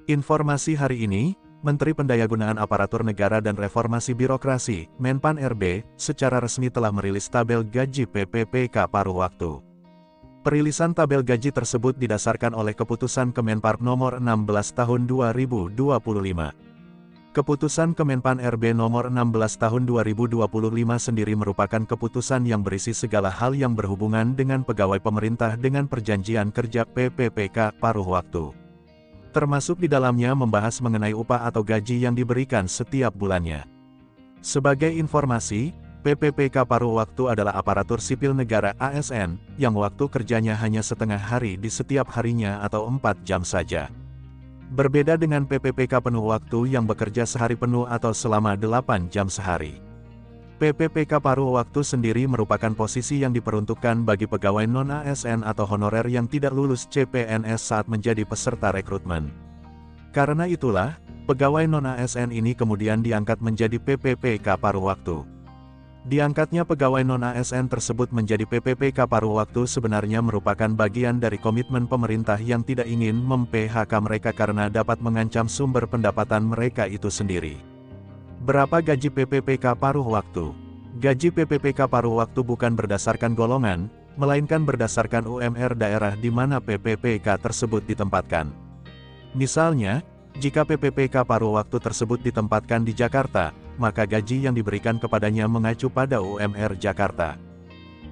Informasi hari ini, Menteri Pendayagunaan Aparatur Negara dan Reformasi Birokrasi, Menpan RB, secara resmi telah merilis tabel gaji PPPK paruh waktu. Perilisan tabel gaji tersebut didasarkan oleh Keputusan Kemenpar Nomor 16 Tahun 2025. Keputusan Kemenpan RB Nomor 16 Tahun 2025 sendiri merupakan keputusan yang berisi segala hal yang berhubungan dengan pegawai pemerintah dengan perjanjian kerja PPPK paruh waktu. Termasuk di dalamnya membahas mengenai upah atau gaji yang diberikan setiap bulannya. Sebagai informasi, PPPK paruh waktu adalah aparatur sipil negara ASN, yang waktu kerjanya hanya setengah hari di setiap harinya atau 4 jam saja. Berbeda dengan PPPK penuh waktu yang bekerja sehari penuh atau selama 8 jam sehari. PPPK paruh waktu sendiri merupakan posisi yang diperuntukkan bagi pegawai non-ASN atau honorer yang tidak lulus CPNS saat menjadi peserta rekrutmen. Karena itulah, pegawai non-ASN ini kemudian diangkat menjadi PPPK paruh waktu. Diangkatnya pegawai non-ASN tersebut menjadi PPPK paruh waktu sebenarnya merupakan bagian dari komitmen pemerintah yang tidak ingin mem-PHK mereka karena dapat mengancam sumber pendapatan mereka itu sendiri. Berapa gaji PPPK paruh waktu? Gaji PPPK paruh waktu bukan berdasarkan golongan, melainkan berdasarkan UMR daerah di mana PPPK tersebut ditempatkan. Misalnya, jika PPPK paruh waktu tersebut ditempatkan di Jakarta, maka gaji yang diberikan kepadanya mengacu pada UMR Jakarta.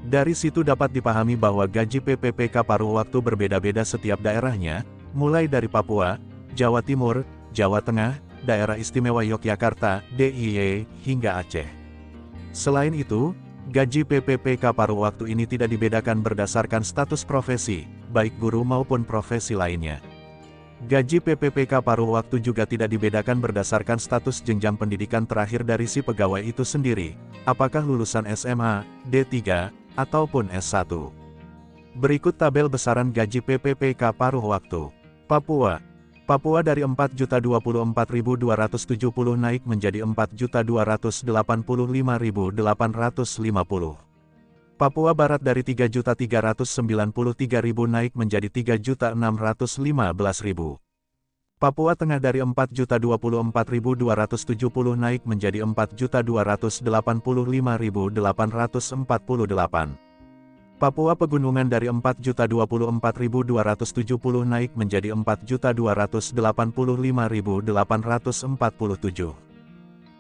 Dari situ dapat dipahami bahwa gaji PPPK paruh waktu berbeda-beda setiap daerahnya, mulai dari Papua, Jawa Timur, Jawa Tengah, Daerah Istimewa Yogyakarta, DIY, hingga Aceh. Selain itu, gaji PPPK paruh waktu ini tidak dibedakan berdasarkan status profesi, baik guru maupun profesi lainnya. Gaji PPPK paruh waktu juga tidak dibedakan berdasarkan status jenjang pendidikan terakhir dari si pegawai itu sendiri, apakah lulusan SMA, D3, ataupun S1. Berikut tabel besaran gaji PPPK paruh waktu. Papua dari 4.024.270 naik menjadi 4.285.850. Papua Barat dari 3.393.000 naik menjadi 3.615.000. Papua Tengah dari 4.024.270 naik menjadi 4.285.848. Papua Pegunungan dari 4.024.270 naik menjadi 4.285.847.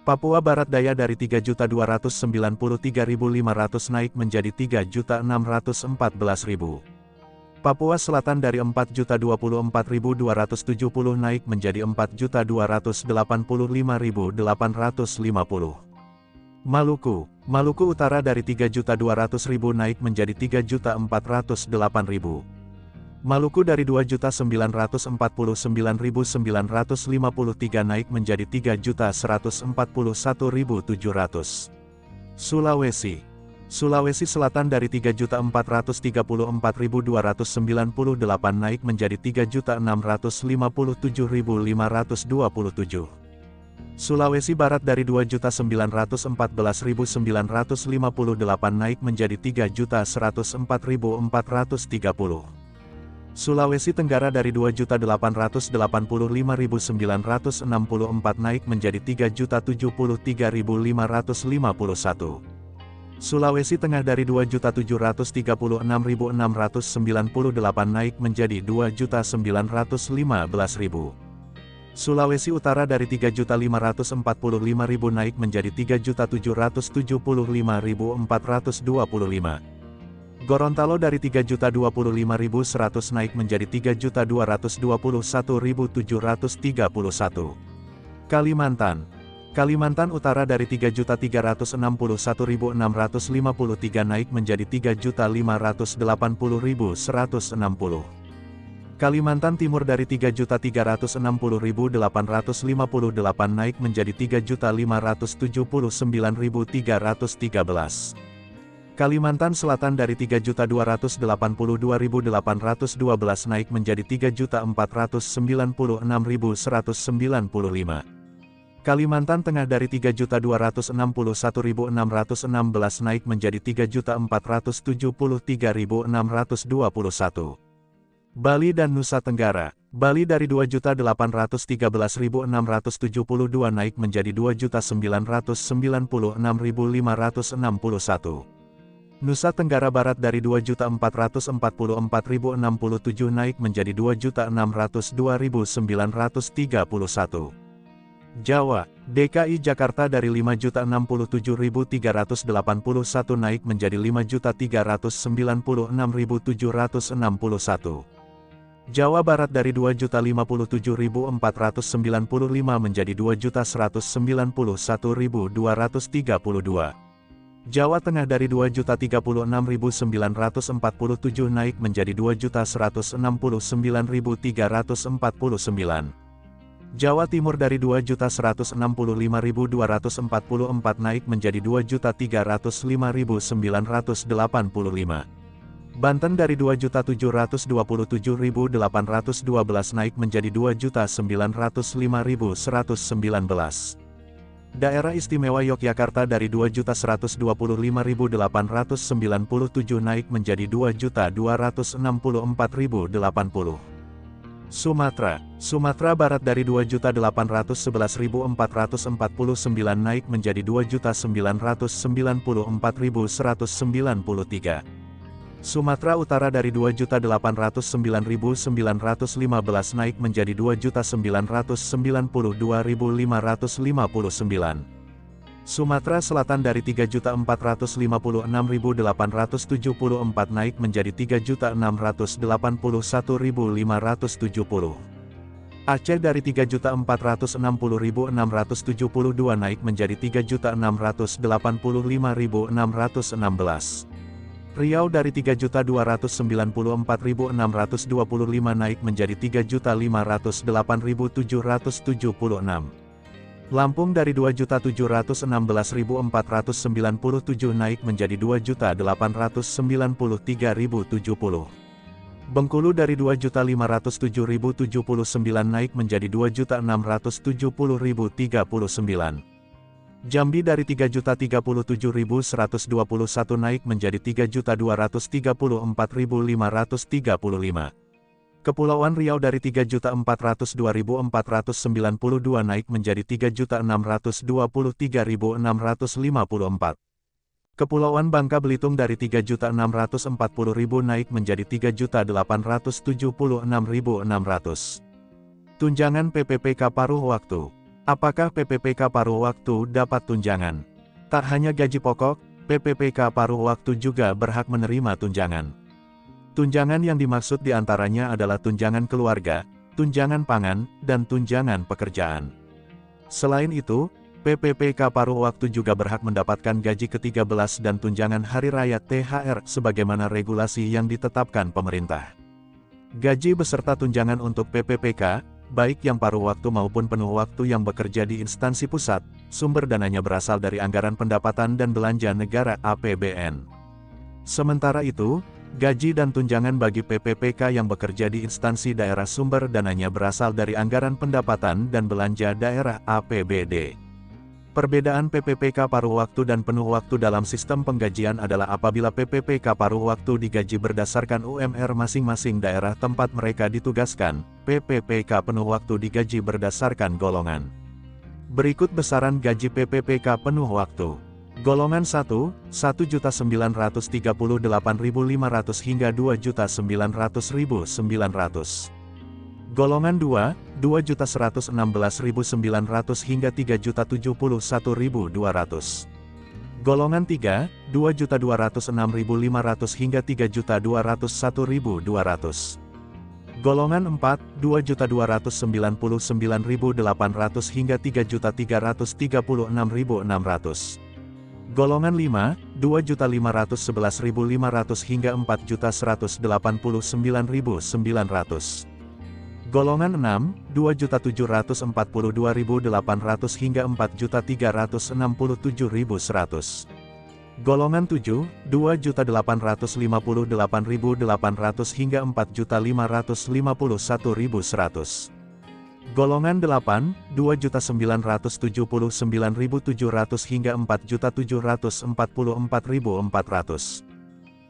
Papua Barat Daya dari 3.293.500 naik menjadi 3.614.000. Papua Selatan dari 4.024.270 naik menjadi 4.285.850. Maluku Utara dari 3.200.000 naik menjadi 3.408.000. Maluku dari 2.949.953 naik menjadi 3.141.700. Sulawesi Selatan dari 3.434.298 naik menjadi 3.657.527. Sulawesi Barat dari 2.914.958 naik menjadi 3.104.430. Sulawesi Tenggara dari 2.885.964 naik menjadi 3.073.551. Sulawesi Tengah dari 2.736.698 naik menjadi 2.915.000. Sulawesi Utara dari 3.545.000 naik menjadi 3.775.425. Gorontalo dari 3.025.100 naik menjadi 3.221.731. Kalimantan Utara dari 3.361.653 naik menjadi 3.580.160. Kalimantan Timur dari 3.360.858 naik menjadi 3.579.313. Kalimantan Selatan dari 3.282.812 naik menjadi 3.496.195. Kalimantan Tengah dari 3.261.616 naik menjadi 3.473.621. Bali dan Nusa Tenggara, Bali dari 2.813.672 naik menjadi 2.996.561. Nusa Tenggara Barat dari 2.444.067 naik menjadi 2.602.931. Jawa, DKI Jakarta dari 5.067.381 naik menjadi 5.396.761. Jawa Barat dari 2.057.495 menjadi 2.191.232. Jawa Tengah dari 2.036.947 naik menjadi 2.169.349. Jawa Timur dari 2.165.244 naik menjadi 2.305.985. Banten dari 2.727.812 naik menjadi 2.905.119. Daerah Istimewa Yogyakarta dari 2.125.897 naik menjadi 2.264.080. Sumatera Barat dari 2.811.449 naik menjadi 2.994.193. Sumatera Utara dari 2.809.915 naik menjadi 2.992.559. Sumatera Selatan dari 3.456.874 naik menjadi 3.681.570. Aceh dari 3.460.672 naik menjadi 3.685.616. Riau dari 3.294.625 naik menjadi 3.508.776. Lampung dari 2.716.497 naik menjadi 2.893.070. Bengkulu dari 2.507.079 naik menjadi 2.670.039. Jambi dari 3.037.121 naik menjadi 3.234.535. Kepulauan Riau dari 3.402.492 naik menjadi 3.623.654. Kepulauan Bangka Belitung dari 3.640.000 naik menjadi 3.876.600. Tunjangan PPPK paruh waktu. Apakah PPPK paruh waktu dapat tunjangan? Tak hanya gaji pokok, PPPK paruh waktu juga berhak menerima tunjangan. Tunjangan yang dimaksud diantaranya adalah tunjangan keluarga, tunjangan pangan, dan tunjangan pekerjaan. Selain itu, PPPK paruh waktu juga berhak mendapatkan gaji ke-13 dan tunjangan hari raya THR sebagaimana regulasi yang ditetapkan pemerintah. Gaji beserta tunjangan untuk PPPK, baik yang paruh waktu maupun penuh waktu yang bekerja di instansi pusat, sumber dananya berasal dari Anggaran Pendapatan dan Belanja Negara (APBN). Sementara itu, gaji dan tunjangan bagi PPPK yang bekerja di instansi daerah sumber dananya berasal dari Anggaran Pendapatan dan Belanja Daerah (APBD). Perbedaan PPPK paruh waktu dan penuh waktu dalam sistem penggajian adalah apabila PPPK paruh waktu digaji berdasarkan UMR masing-masing daerah tempat mereka ditugaskan, PPPK penuh waktu digaji berdasarkan golongan. Berikut besaran gaji PPPK penuh waktu. Golongan 1, 1.938.500 hingga 2.900.900. Golongan 2, 2.116.900 hingga 3.071.200. Golongan 3, 2.206.500 hingga 3.201.200. Golongan 4, 2.299.800 hingga 3.336.600. Golongan 5, 2.511.500 hingga 4.189.900. Golongan 6, 2.742.800 hingga 4.367.100. Golongan 7, 2.858.800 hingga 4.551.100. Golongan 8, 2.979.700 hingga 4.744.400.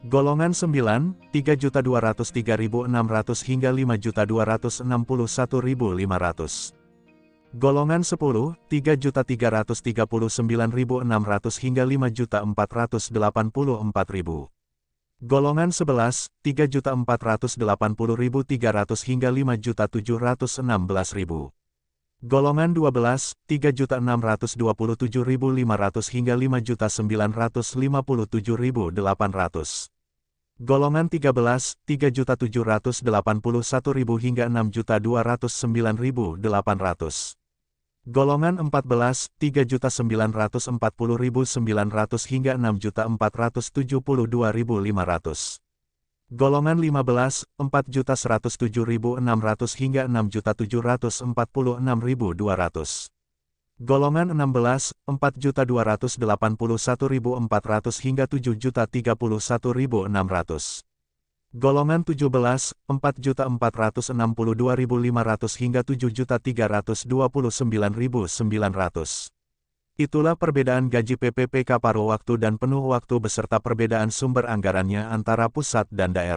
Golongan 9, 3.203.600 hingga 5.261.500. Golongan 10, 3.339.600 hingga 5.484.000. Golongan 11, 3.480.300 hingga 5.716.000. Golongan 12, 3.627.500 hingga 5.957.800. Golongan 13, 3.781.000 hingga 6.209.800. Golongan 14, 3.940.900 hingga 6.472.500. Golongan 15, 4.107.600 hingga 6.746.200. Golongan 16, 4.281.400 hingga 7.031.600. Golongan 17, 4.462.500 hingga 7.329.900. Itulah perbedaan gaji PPPK paruh waktu dan penuh waktu beserta perbedaan sumber anggarannya antara pusat dan daerah.